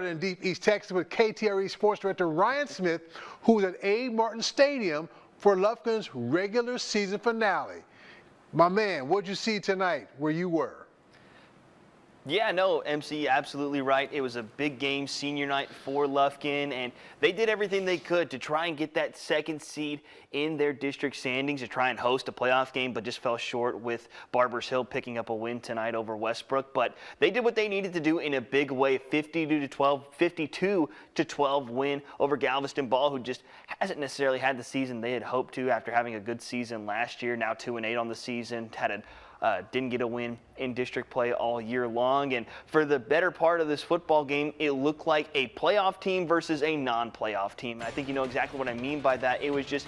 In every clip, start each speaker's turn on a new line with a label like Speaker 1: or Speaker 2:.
Speaker 1: In Deep East Texas with KTRE Sports Director Ryan Smith, who was at A. Martin Stadium for Lufkin's regular season finale. My man, what'd you see tonight where you were?
Speaker 2: Yeah, no, MC, absolutely right. It was a big game, senior night for Lufkin, and they did everything they could to try and get that second seed in their district standings to try and host a playoff game, but just fell short with Barbers Hill picking up a win tonight over Westbrook. But they did what they needed to do in a big way, 52 to 12 win over Galveston Ball, who just hasn't necessarily had the season they had hoped to after having a good season last year. Now 2-8 on the season, didn't get a win in district play all year long. And for the better part of this football game, it looked like a playoff team versus a non-playoff team. I think you know exactly what I mean by that. It was just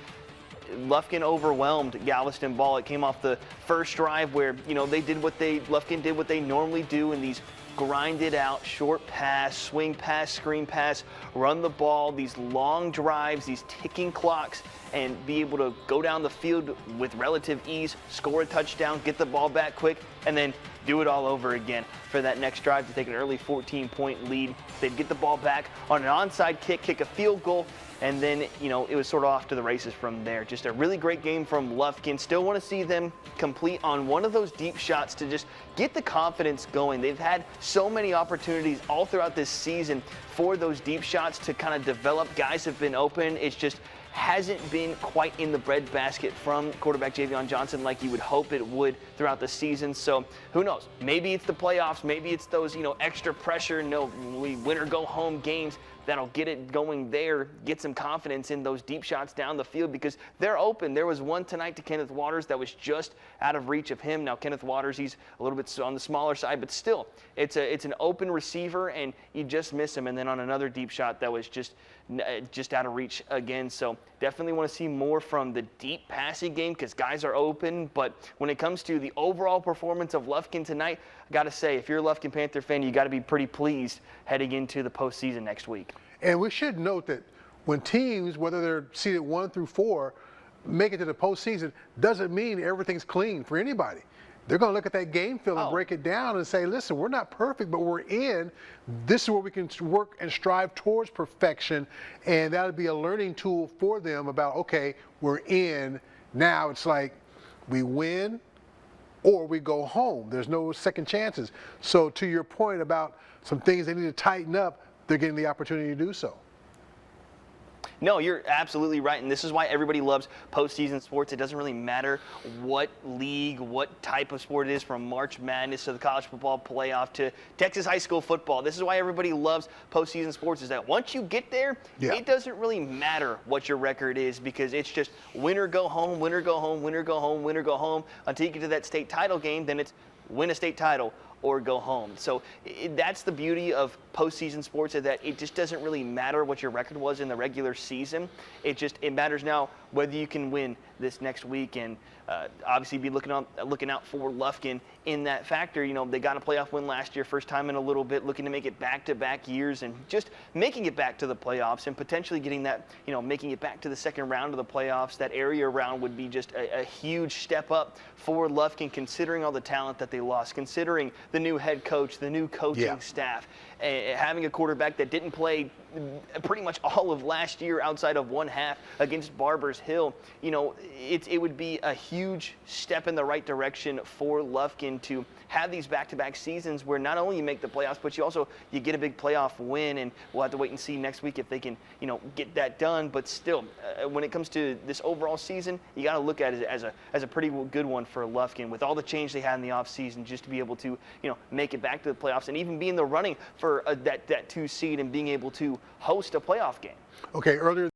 Speaker 2: Lufkin overwhelmed Galveston Ball. It came off the first drive where, you know, Lufkin did what they normally do in these grinded out, short pass, swing pass, screen pass, run the ball, these long drives, these ticking clocks, and be able to go down the field with relative ease, score a touchdown, get the ball back quick, and then do it all over again for that next drive to take an early 14-point lead. They'd get the ball back on an onside kick, kick a field goal, and then, you know, it was sort of off to the races from there. Just a really great game from Lufkin. Still want to see them complete on one of those deep shots to just get the confidence going. They've had so many opportunities all throughout this season for those deep shots to kind of develop. Guys have been open. It's just hasn't been quite in the breadbasket from quarterback Javion Johnson like you would hope it would throughout the season. So who knows? Maybe it's the playoffs. Maybe it's those, you know, extra pressure, we win or go home games that'll get it going there, get some confidence in those deep shots down the field because they're open. There was one tonight to Kenneth Waters that was just out of reach of him. Now Kenneth Waters, he's a little bit on the smaller side, but still, it's an open receiver and you just miss him. And then on another deep shot that was just out of reach again. So definitely want to see more from the deep passing game because guys are open. But when it comes to the overall performance of Lufkin tonight, I got to say, if you're a Lufkin Panther fan, you got to be pretty pleased heading into the postseason next week.
Speaker 1: And we should note that when teams, whether they're seeded 1 through 4, make it to the postseason, doesn't mean everything's clean for anybody. They're going to look at that game film and break it down and say, listen, we're not perfect, but we're in. This is where we can work and strive towards perfection. And that'll be a learning tool for them about, okay, we're in. Now it's like we win or we go home. There's no second chances. So to your point about some things they need to tighten up, they're getting the opportunity to do so.
Speaker 2: No, you're absolutely right, and this is why everybody loves postseason sports. It doesn't really matter what league, what type of sport it is, from March Madness to the college football playoff to Texas high school football. This is why everybody loves postseason sports, is that once you get there, it doesn't really matter what your record is because it's just win or go home, win or go home, win or go home, win or go home. Until you get to that state title game, then it's win a state title or go home. So that's the beauty of postseason sports, is that it just doesn't really matter what your record was in the regular season. It matters now whether you can win this next week, and obviously be looking out for Lufkin in that factor. You know, they got a playoff win last year, first time in a little bit, looking to make it back-to-back years and just making it back to the playoffs and potentially getting that, you know, making it back to the second round of the playoffs. That area round would be just a huge step up for Lufkin, considering all the talent that they lost, considering the new head coach, the new coaching staff, having a quarterback that didn't play pretty much all of last year outside of one half against Barbers Hill. You know, it would be a huge step in the right direction for Lufkin to have these back-to-back seasons where not only you make the playoffs, but you get a big playoff win, and we'll have to wait and see next week if they can, you know, get that done. But still, when it comes to this overall season, you got to look at it as a pretty good one for Lufkin with all the change they had in the offseason, just to be able to, you know, make it back to the playoffs and even be in the running for that 2 seed and being able to host a playoff game.
Speaker 1: Okay, earlier